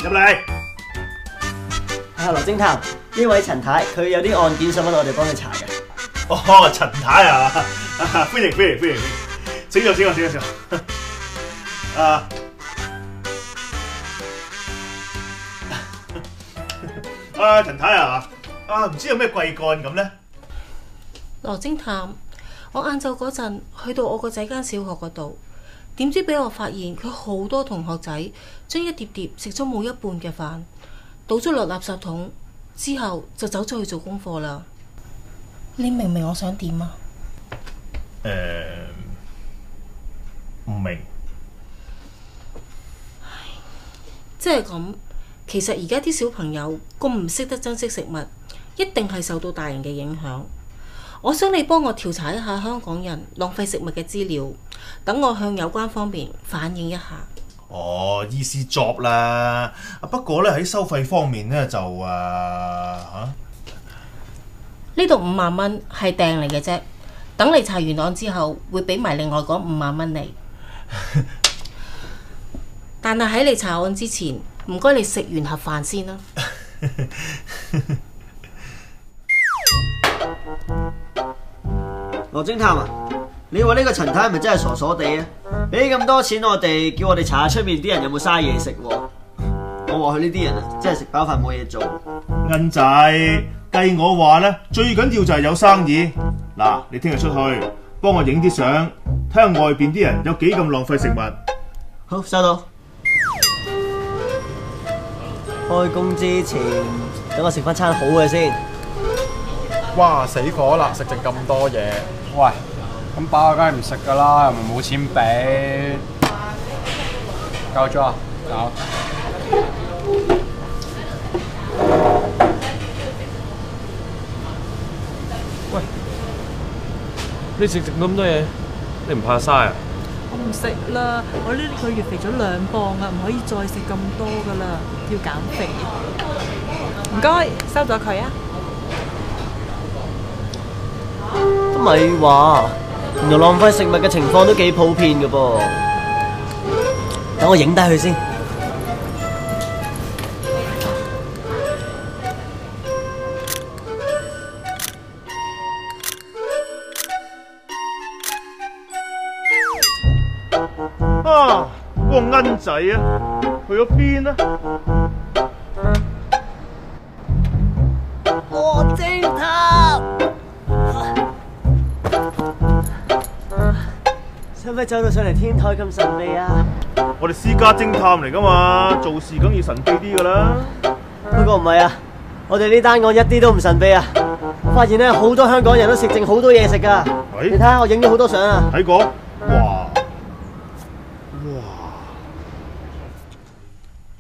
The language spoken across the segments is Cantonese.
入嚟。羅偵探，呢位陳太，佢有啲案件想揾我哋幫佢查嘅。哦，陳太啊，歡迎，請坐。陳太啊，唔知有咩貴幹咁咧？羅偵探，我晏晝嗰陣去到我個仔間小學嗰度，點知俾我發現佢好多同學仔將一碟碟食咗冇一半嘅飯，倒咗落垃圾桶之後就走咗去做功課啦。你明唔明我想點啊？唔明。即係咁，其實而家啲小朋友咁唔識得珍惜食物，一定係受到大人嘅影響。我想你幫我調查一下香港人浪費食物嘅資料，等我向有關方面反映一下。哦，easy job啦。不過咧喺收費方面咧就呢度5萬蚊係訂嚟嘅啫，等你查完案之後會俾埋另外嗰5萬蚊你。但係喺你查案之前，唔該你食完盒飯先啦。羅偵探啊，你話呢個陳太係咪真係傻傻地啊？俾咁多錢我哋，叫我哋查下出面啲人有冇嘥嘢食喎。我話佢呢啲人啊，真係食飽飯冇嘢做。恩仔，計我話咧，最緊要就係有生意。嗱，你聽日出去幫我影啲相，睇下外邊啲人有幾咁浪費食物。好，收到。開工之前，等我食翻餐好嘅先。哇！死火啦，食剩咁多嘢。喂，咁飽梗係唔食噶啦，又冇錢俾。夠咗啊？夠。喂，你食咁多嘢，你唔怕嘥啊？我唔食啦，我呢個月肥咗2磅啊，唔可以再食咁多噶啦，要減肥。唔該，收咗佢啊！都咪話，原來浪費食物嘅情況都幾普遍嘅噃。等我影低佢先。嗰個恩仔啊，去咗邊啊？羅偵探，使唔使走到上嚟天台咁神秘啊？我哋私家偵探嚟噶嘛，做事梗要神秘啲噶啦。不過唔係啊，我哋呢單案一啲都唔神秘啊！我發現咧，好多香港人都食剩好多嘢食噶。你睇下，我影咗好多相啊！睇過？哇！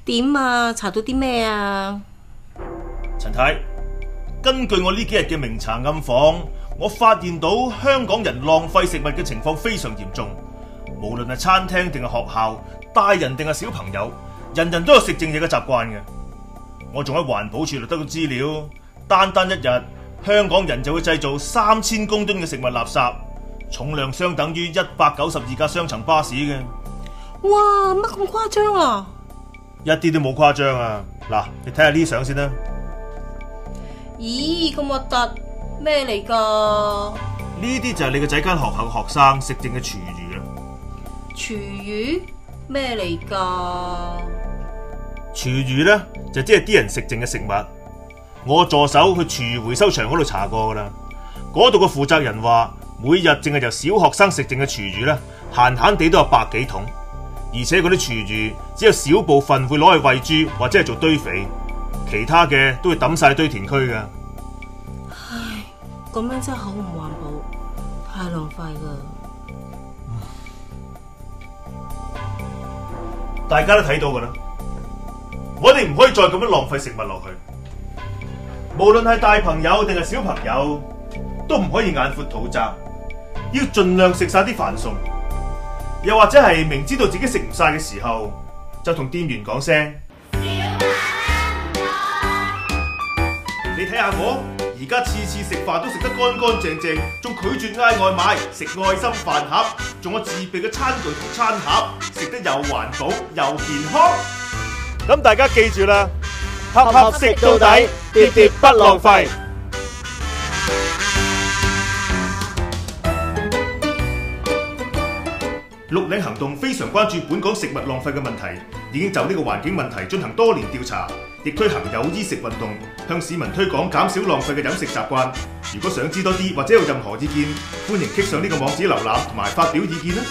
點啊？查到啲咩啊？陳太，根據我呢幾日嘅明查暗訪，我發現到香港人浪費食物嘅情況非常嚴重。無論係餐廳定係學校，大人定係小朋友，人人都有食剩嘢嘅習慣嘅。我仲喺環保署度得到資料，單一日香港人就會製造3000公噸嘅食物垃圾，重量相等於192架雙層巴士嘅。哇！乜咁誇張啊？一啲都冇誇張啊！嗱，你睇下呢啲相先啦。咦，咁核突，咩嚟噶？呢啲就係你個仔間學校嘅學生食剩嘅廚餘啦。廚餘咩嚟噶？廚餘呢，就即係啲人食剩嘅食物。我助手去廚餘回收場嗰度查過噶啦，嗰度嘅負責人話，每日淨係由小學生食剩嘅廚餘呢，閒閒地都有100幾桶。而且嗰啲廚餘只有少部分會攞去餵豬或者係做堆肥，其他嘅都會抌晒堆填區噶。唉，咁樣真係好唔環保，太浪費啦。大家都睇到噶啦，我哋唔可以再咁樣浪費食物落去。無論係大朋友定係小朋友，都唔可以眼闊肚窄，要盡量食晒啲飯餸。又或者係明知道自己食唔晒嘅時候，就同店員講聲：你睇下我，而家次食飯都食得乾乾淨淨，仲拒絕嗌外賣，食愛心飯盒，仲有自備嘅餐具同餐盒，食得又環保又健康。咁大家記住啦，盒盒食到底，碟碟不浪費。綠領行動非常關注本港食物浪費嘅問題，已經就呢個環境問題進行多年調查，亦推行有衣食運動，向市民推廣減少浪費嘅飲食習慣。如果想知多啲或者有任何意見，歡迎 click 上呢個網址瀏覽同埋發表意見啦。